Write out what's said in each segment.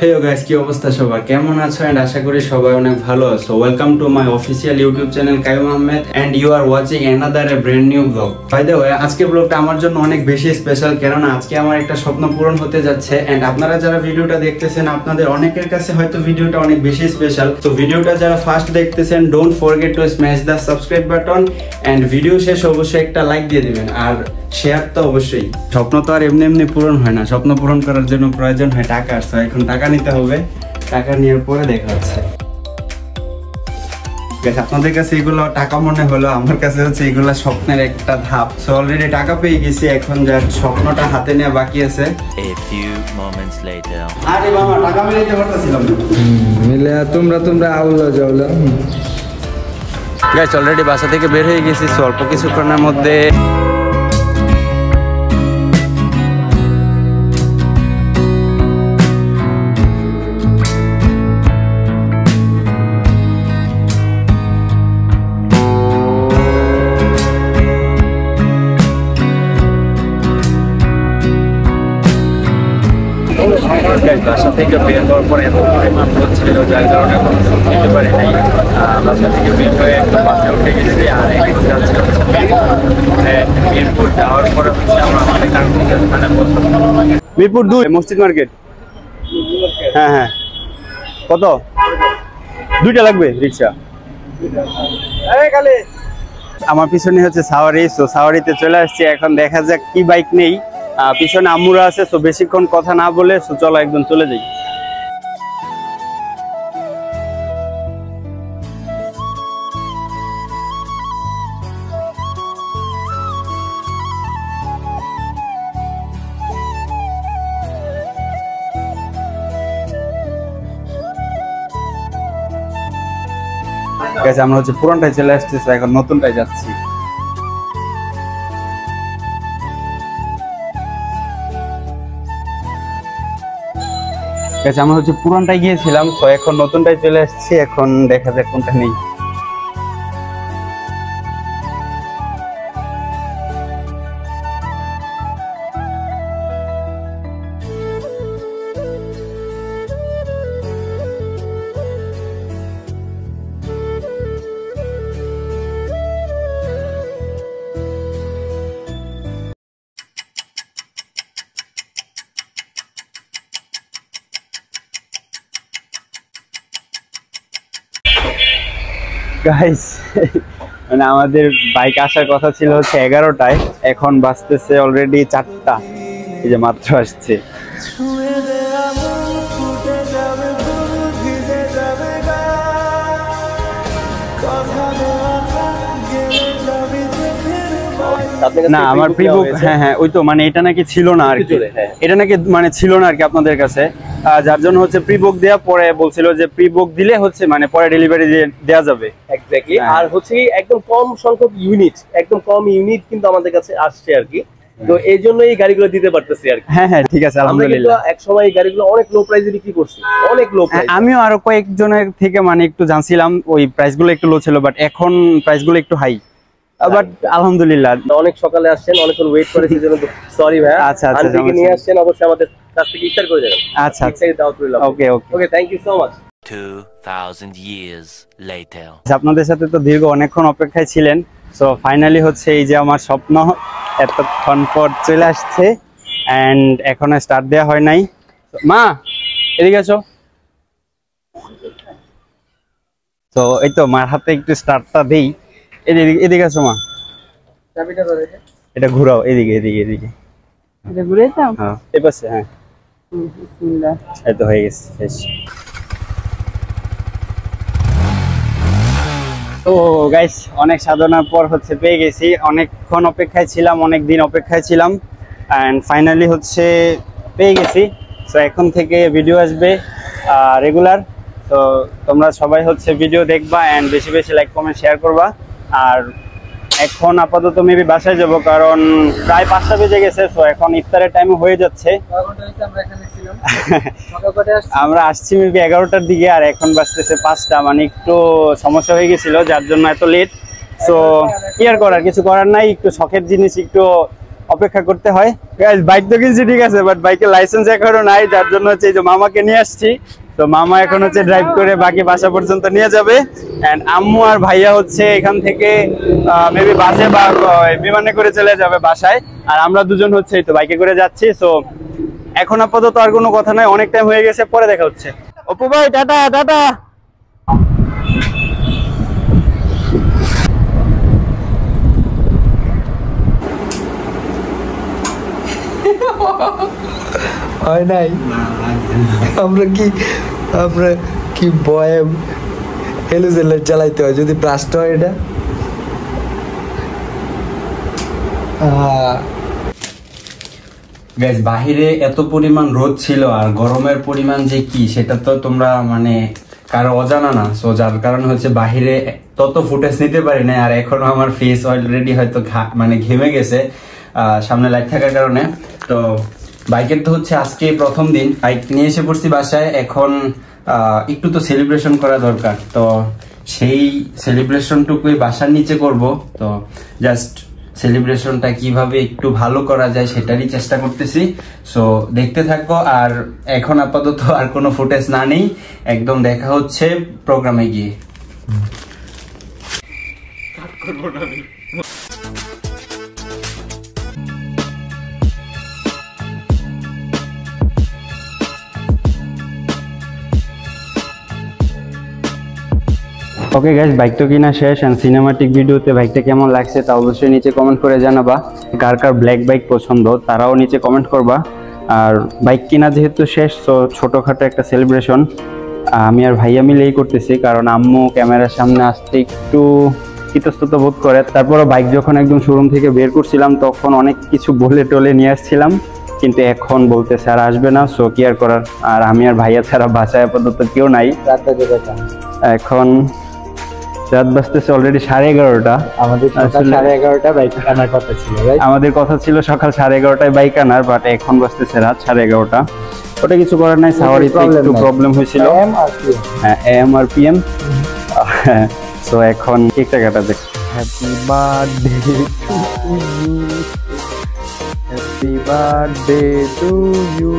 Hey guys, কি অবস্থা সবার? কেমন আছো? and আশা করি সবাই অনেক ভালো আছো। Welcome to my official YouTube channel Qayyum Ahmed and you are watching another brand new vlog. By the way, আজকের ব্লগটা আমার জন্য অনেক বেশি স্পেশাল কারণ আজকে আমার একটা স্বপ্ন পূরণ হতে যাচ্ছে and আপনারা যারা ভিডিওটা দেখতেছেন আপনাদের অনেকের কাছে হয়তো ভিডিওটা অনেক বেশি স্পেশাল। তো ভিডিওটা যারা ফার্স্ট দেখতেছেন don't forget to smash the subscribe button and video শেষ অবশ্যই একটা লাইক দিয়ে দিবেন আর শেয়ার তো অবশ্যই। স্বপ্ন তো আর এমনি এমনি পূরণ হয় না, স্বপ্ন পূরণ করার জন্য প্রয়োজন হয় টাকা। সো এখন টাকা নিতে হবে, টাকা নেওয়ার পরে দেখা হচ্ছে। আপনাদের কাছে এগুলো টাকা মনে হলো, আমার কাছে হচ্ছে এগুলো স্বপ্নের একটা ধাপ। সো অলরেডি টাকা পেয়ে গেছি, এখন যা স্বপ্নটা হাতে নেওয়া বাকি আছে। আরে মামা টাকা মিলাইতে পারতেছিলাম না। মিলে তোমরা আউলা যাওলা। গাইস অলরেডি বাসা থেকে বের হয়ে গেছি, সো অল্প কিছুক্ষণের মধ্যে বাসা থেকে বের হওয়ার পরে এত পরিমাণ হচ্ছিল যার কারণে যেতে পারি নাই। বাসা থেকে বের হয়ে একটা বাসে উঠে গেছি আর এখন যাচ্ছি মিরপুর যাওয়ার পরে হচ্ছে আমরা আমাদের কাঙ্ক্ষিত স্থানে পৌঁছাবো। মিরপুর 2 মসজিদ মার্কেট। হ্যাঁ হ্যাঁ, কত? 2টা লাগবে রিক্সা। আমার পিছনে হচ্ছে সাওয়ারি, সো সাওয়ারিতে চলে আসছি। এখন দেখা যাক কি বাইক নেই, পিছনে আম্মুরা আছে, সো বেশিক্ষণ কথা না বলে সো চলো একদম চলে যাই। আমরা হচ্ছে পুরানটাই চলে আসছি, এখন নতুনটাই যাচ্ছি। আমরা হচ্ছে পুরানটাই গিয়েছিলাম, তো এখন নতুনটাই চলে আসছি। এখন দেখা যাক কোনটা নেই। গাইস মানে আমাদের বাইক আসার কথা ছিল হচ্ছে 11টায়, এখন বাজতেছে অলরেডি 4টা। এই যে মাত্র আসছে। না আমার প্রিবুক, হ্যাঁ হ্যাঁ ওই তো, মানে এটা নাকি ছিল না আর কি, এটা নাকি মানে ছিল না আর কি আপনাদের কাছে, যার জন্য হচ্ছে প্রিবুক দেয়া, পরে বলছিল যে প্রিবুক দিলে হচ্ছে মানে পরে ডেলিভারি দেয়া যাবে। এক্স্যাক্টলি। আর হচ্ছে একদম কম সংখ্যক ইউনিট, একদম কম ইউনিট কিন্তু আমাদের কাছে আসছে আর কি, তো এই জন্য এই গাড়িগুলো দিতে পারতেছি আর কি। হ্যাঁ হ্যাঁ ঠিক আছে, আলহামদুলিল্লাহ। এক সময় এই গাড়িগুলো অনেক লো প্রাইসে বিক্রি করছি, অনেক লো প্রাইস। আমিও আরো কয়েকজনের থেকে মানে একটু জানছিলাম, ওই প্রাইসগুলো একটু লো ছিল, বাট এখন প্রাইসগুলো একটু হাই। বাট আলহামদুলিল্লাহ অনেক সকালে আসছেন, অনেকক্ষণ ওয়েট করেছি জন্য সরি ভাই। আচ্ছা আচ্ছা, আন্টিকে নিয়ে আসছেন, অবশ্যই আমাদের কাছ থেকে ইফতার করে যাবেন। আচ্ছা আচ্ছা, okay okay okay, thank you so much. 2000 years later আপনাদের সাথে তো দীর্ঘ অনেকক্ষণ অপেক্ষায় ছিলেন, সো ফাইনালি হচ্ছে এই যে আমার স্বপ্ন এতক্ষণ পর চলে আসছে এন্ড এখনো স্টার্ট দেওয়া হয় নাই। মা এদিকে আসো। তো এই তো মার হাতে একটু স্টার্টটা দেই। এদিকে আসো মা, এটা ঘুরাও, এদিকে এদিকে এদিকে ঘুরে দাও। হ্যাঁ এই পাশে, হ্যাঁ বিসমিল্লাহ। এই তো হয়ে গেছে শেষ। তো গাইস অনেক সাধনার পর হচ্ছে পেয়ে গেছি, অনেকক্ষণ অপেক্ষায় ছিলাম, অনেক দিন অপেক্ষায় ছিলাম এন্ড ফাইনালি হচ্ছে পেয়ে গেছি। সো এখন থেকে ভিডিও আসবে রেগুলার, তো তোমরা সবাই হচ্ছে ভিডিও দেখবা এন্ড বেশি বেশি লাইক কমেন্ট শেয়ার করবা। আর এখন আপাতত মেবি বাসায় যাব, কারণ প্রায় 5টা বেজে গেছে, সো এখন ইফতারের টাইম হয়ে যাচ্ছে। আমরা আসছি মেবি 11টার দিকে, আর এখন বাজতেছে 5টা, মানে একটু সমস্যা হয়ে গেছিল যার জন্য এত লেট। সো কি আর করার, কিছু করার নাই, একটু শখের জিনিস একটু অপেক্ষা করতে হয়। গাইস বাইক তো কিনছি ঠিক আছে, বাট বাইকের লাইসেন্স এখনো নাই, যার জন্য হচ্ছে এই যে মামাকে নিয়ে আসছি। তো মামা এখন হচ্ছে ড্রাইভ করে বাকি বাসা পর্যন্ত নিয়ে যাবে। এন্ড আম্মু আর ভাইয়া হচ্ছে এখান থেকে মেবি বাসে বা বিমানে করে চলে যাবে বাসায়, আর আমরা দুজন হচ্ছে এই তো বাইকে করে যাচ্ছি। সো এখন আপাতত আর কোনো কথা নাই, অনেক টাইম হয়ে গেছে, পরে দেখা হচ্ছে। অপু ভাই টাটা টাটা। হয় নাই আমরা কি বয়ে হেলুজেলের চালাইতে হয় যদি ব্রাস্ট হয় এটা। গাইস বাহিরে এত পরিমাণ রোদ ছিল আর গরমের পরিমাণ যে কি সেটা তো তোমরা মানে কারো অজানা না। সো যার কারণে হচ্ছে বাহিরে তত ফুটেজ নিতে পারি না, আর এখনো আমার ফেস অলরেডি হয়তো মানে ঘেমে গেছে সামনে লাইট থাকার কারণে। তো বাইকের তো হচ্ছে আজকে প্রথম দিন, বাইক নিয়ে এসে পড়ছি বাসায়। এখন একটু তো সেলিব্রেশন করা দরকার, তো সেই সেলিব্রেশনটুকুই বাসার নিচে করব। তো জাস্ট সেলিব্রেশনটা কিভাবে একটু ভালো করা যায় সেটারই চেষ্টা করতেছি। সো দেখতে থাকো। আর এখন আপাতত আর কোনো ফুটেজ না নেই, একদম দেখা হচ্ছে প্রোগ্রামে গিয়ে। ওকে গাইস, বাইক তো কিনা শেষ এন্ড সিনেমাটিক ভিডিওতে বাইকটা কেমন লাগছে তা অবশ্যই নিচে কমেন্ট করে জানাবা। কার কার ব্ল্যাক বাইক পছন্দ তারাও নিচে কমেন্ট করবা। আর বাইক কিনা যেহেতু শেষ, তো ছোটখাটো একটা সেলিব্রেশন আমি আর ভাইয়া মিলেই করতেছি, কারণ আম্মু ক্যামেরার সামনে আসতে একটু ইতস্তত বোধ করে। তারপরে বাইক যখন একদম শোরুম থেকে বের করছিলাম তখন অনেক কিছু বলে টলে নিয়ে আসছিলাম, কিন্তু এখন বলতেছে আর আসবে না। সো কি আর করার, আর আমি আর ভাইয়া ছাড়া বাসায় আপাতত কেউ নাই। এখন রাত বাজতেছে অলরেডি 11:30। আমাদের 11:30 বাইক আনার কথা ছিল, আমাদের কথা ছিল সকাল 11:30টায় বাইক আনার, বাট এখন বাজতেছে রাত 11:30। ওটা কিছু করার নাই, সাওয়ারিতে একটু প্রবলেম হয়েছিল। হ্যাঁ, এম আর পিএম। সো এখন কেকটা কাটা যাক। Happy birthday to you, happy birthday to you.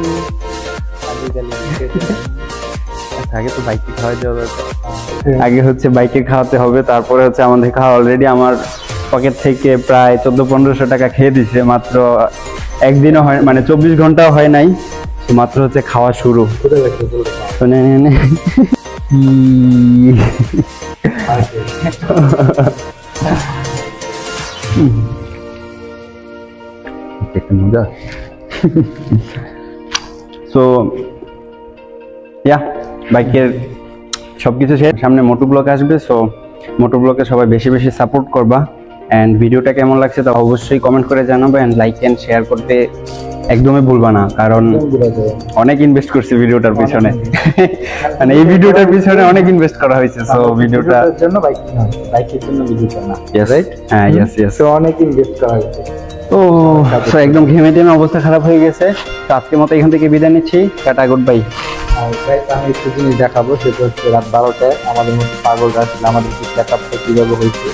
আগে তো বাইকে খাওয়া যাওয়া দরকার, আগে হচ্ছে বাইকে খাওয়াতে হবে, তারপরে হচ্ছে আমাদের খাওয়া। অলরেডি আমার পকেট থেকে প্রায় 1400-1500 টাকা খেয়ে দিছে, মাত্র একদিনও হয়, মানে 24 ঘন্টাও হয় নাই, মাত্র হচ্ছে খাওয়া শুরু। মজা। সো বাইকের সবকিছু শেষ, সামনে মোটো ব্লগ আসবে। সো মোটো ব্লগে সবাই বেশি বেশি সাপোর্ট করবা। এন্ড ভিডিওটা কেমন লাগছে তা অবশ্যই কমেন্ট করে জানাবে। এন্ড লাইক এন্ড শেয়ার করতে একদমই ভুলবা না, কারণ অনেক ইনভেস্ট করছি ভিডিওটার পিছনে। মানে এই ভিডিওটার পিছনে অনেক ইনভেস্ট করা হয়েছে। সো ভিডিওটার জন্য বাইকের জন্য ভিডিওটা না, রাইট? হ্যাঁ, ইয়েস ইয়েস। তো অনেক ইনভেস্ট করা হয়েছে। ও সো একদম ঘেমে টেমে অবস্থা খারাপ হয়ে গেছে। তো আজকের মতো এখান থেকে বিদায় নিচ্ছি, টাটা, গুড বাই। আর আমি একটু জিনিস দেখাবো, সেটা হচ্ছে রাত 12টায় আমাদের মধ্যে পাগলরা ছিল, আমাদের সেটআপটা কিভাবে হয়েছে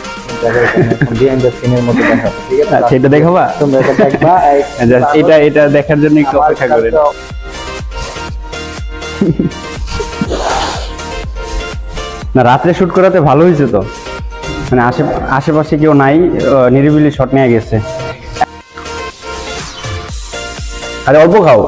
বিহাইন্ড দ্য সিনের মতো দেখাবো, ঠিক আছে? সেটা দেখাবা তোমরা, এটা দেখবা। এটা দেখার জন্য একটু অপেক্ষা করে না। রাত্রে শুট করাতে ভালো হয়েছে তো, মানে আশেপাশে কেউ নাই, নিরিবিলি শট নিয়ে গেছে। আরে অল্প খাও।